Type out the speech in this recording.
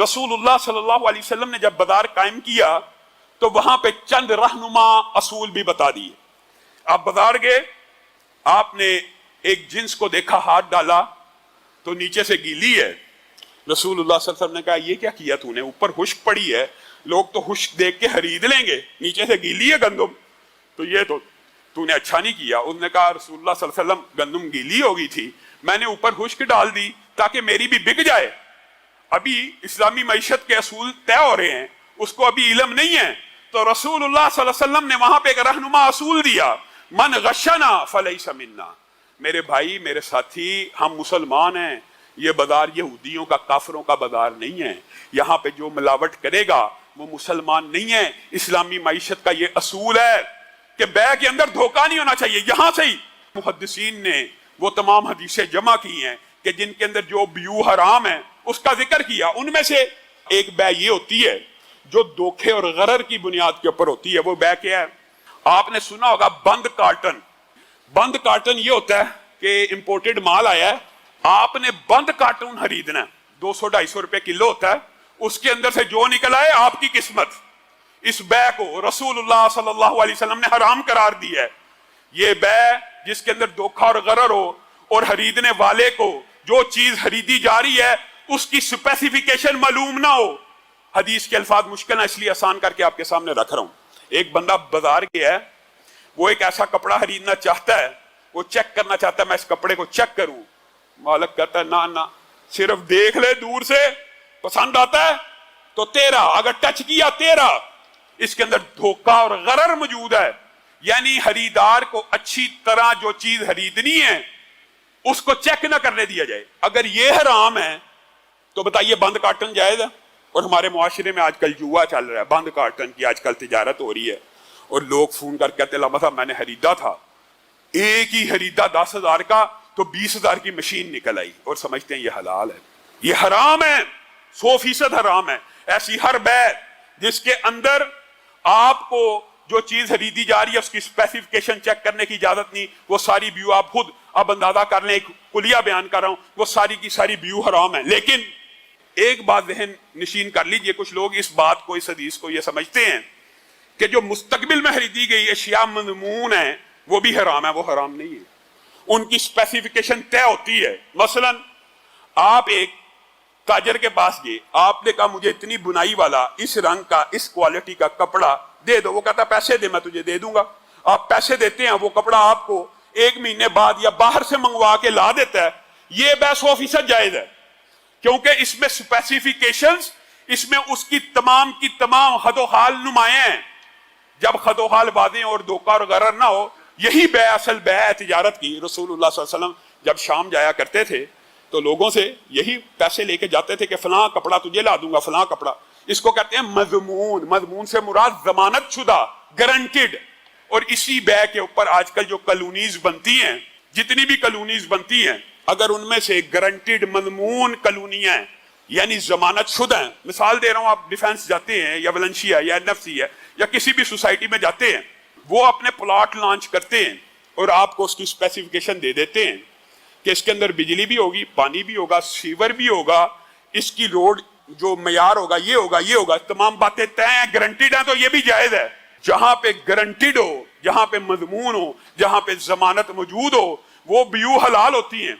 रसूलुल्लाह सल्लल्लाहु अलैहि वसल्लम ने जब बाजार कायम किया तो वहां पे चंद रहनुमा असूल भी बता दिए। आप बाजार गए, आपने एक जिन्स को देखा, हाथ डाला तो नीचे से गीली है। रसूलुल्लाह सल्लल्लाहु अलैहि वसल्लम ने कहा ये क्या किया तूने, ऊपर खुश्क पड़ी है, लोग तो खुश्क देख के खरीद लेंगे, नीचे से गीली है गंदुम, तो ये तो तूने अच्छा नहीं किया। उसने कहा रसूलुल्लाह सल्लल्लाहु अलैहि वसल्लम गंदुम गीली हो गई थी, मैंने ऊपर खुश्क डाल दी ताकि मेरी भी बिक जाए। अभी इस्लामी मईशत के असूल तय हो रहे हैं, उसको अभी इल्म नहीं है, तो रसूलुल्लाह सल्लल्लाहु अलैहि वसल्लम ने वहां पे एक रहनुमा असूल दिया, मन गशना फलैसा मिन्ना। मेरे भाई, मेरे साथी, हम मुसलमान हैं, ये बाजार यहूदियों का, काफरों का बाजार नहीं है। यहाँ पे जो मिलावट करेगा वो मुसलमान नहीं है। इस्लामी मईशत का ये असूल है कि बै के अंदर धोखा नहीं होना चाहिए। यहां से ही मुहद्दिसीन ने वो तमाम हदीसें जमा की हैं कि जिनके अंदर जो ब्यू हराम है उसका जिक्र किया। उनमें से एक बै ये होती है जो धोखे और गरर की बुनियाद के ऊपर होती है। वो बै क्या है? आपने सुना होगा बंद कार्टन। बंद कार्टन ये होता है कि इंपोर्टेड माल आया है, आपने बंद कार्टून खरीदना है, 200-250 रुपए किलो होता है, उसके अंदर से जो निकल आए आपकी किस्मत। इस बै को रसूलुल्लाह सल्लल्लाहु अलैहि वसल्लम ने हराम करार दिया है। ये बै जिसके अंदर धोखा और गरर हो और खरीदने वाले को जो चीज खरीदी जा रही है उसकी स्पेसिफिकेशन मालूम ना हो। हदीस के अल्फाज मुश्किल है, इसलिए आसान करके आपके सामने रख रहा हूं। एक बंदा बाजार गया है, वो एक ऐसा कपड़ा खरीदना चाहता है, वो चेक करना चाहता है, मैं इस कपड़े को चेक करूं। मालिक कहता है ना ना, सिर्फ देख ले, दूर से पसंद आता है तो तेरा, अगर टच किया तेरा। इसके अंदर धोखा और गरर मौजूद है। यानी खरीदार को अच्छी तरह जो चीज खरीदनी है उसको चेक ना करने दिया जाए। अगर ये हराम है तो बताइए बंद कार्टन जायज है? और हमारे मुआशरे में आजकल जुआ चल रहा है, बंद कार्टन की आजकल तिजारत हो रही है, और लोग फोन करके कहते लामा साहब मैंने खरीदा था, एक ही खरीदा 10,000 का, तो 20,000 की मशीन निकल आई, और समझते हैं ये हलाल है। ये हराम है, 100% हराम है। ऐसी हर बै जिसके अंदर आपको जो चीज खरीदी जा रही है उसकी स्पेसिफिकेशन चेक करने की इजाजत नहीं, वो सारी व्यू आप खुद अब अंदाजा कर लें, एक कुलिया बयान कर रहा हूं, वो सारी की सारी व्यू हराम है। लेकिन एक बात जहन नशीन कर लीजिए, कुछ लोग इस बात को, इस हदीस को ये समझते हैं कि जो मुस्तकबिल में खरीदी गई अशिया मज़मून है वो भी हराम है। वो हराम नहीं है, उनकी स्पेसिफिकेशन तय होती है। मसलन आप एक ताजर के पास गए, आपने कहा मुझे इतनी बुनाई वाला, इस रंग का, इस क्वालिटी का कपड़ा दे दो। वो कहता पैसे दे, मैं तुझे दे दूंगा। आप पैसे देते हैं, वो कपड़ा आपको 1 महीने बाद या बाहर से मंगवा के ला देता है। ये 100% जायज है, क्योंकि इसमें स्पेसिफिकेशंस, इसमें उसकी तमाम की तमाम हदोहाल नुमाया हैं। जब हदोहाल वादे और धोखा और गरर ना हो, यही बै असल बै है तिजारत की। रसूलुल्लाह सल्लल्लाहु अलैहि वसल्लम जब शाम जाया करते थे तो लोगों से यही पैसे लेके जाते थे कि फलां कपड़ा तुझे ला दूंगा, फलां कपड़ा। इसको कहते हैं मजमून। मजमून से मुराद जमानत शुदा, गारंटीड। और इसी बै के ऊपर आजकल जो कॉलोनीज बनती हैं, जितनी भी कॉलोनीज बनती हैं, अगर उनमें से गारंटीड मजमून कॉलोनियां हैं, यानी जमानत शुदा हैं, मिसाल दे रहा हूं, आप डिफेंस जाते हैं या वलेंशिया या एनएफसी है या किसी भी सोसाइटी में जाते हैं, वो अपने प्लॉट लॉन्च करते हैं और आपको उसकी स्पेसिफिकेशन दे देते हैं कि इसके अंदर बिजली भी होगी, पानी भी होगा, सीवर भी होगा, इसकी रोड जो मयार होगा, ये होगा, ये होगा, तमाम बातें तय हैं, गारंटीड हैं, तो ये भी जायज है। जहां पे गारंटीड हो, जहां पे मजमून हो, जहां पे जमानत मौजूद हो, वो व्यू हलाल होती हैं।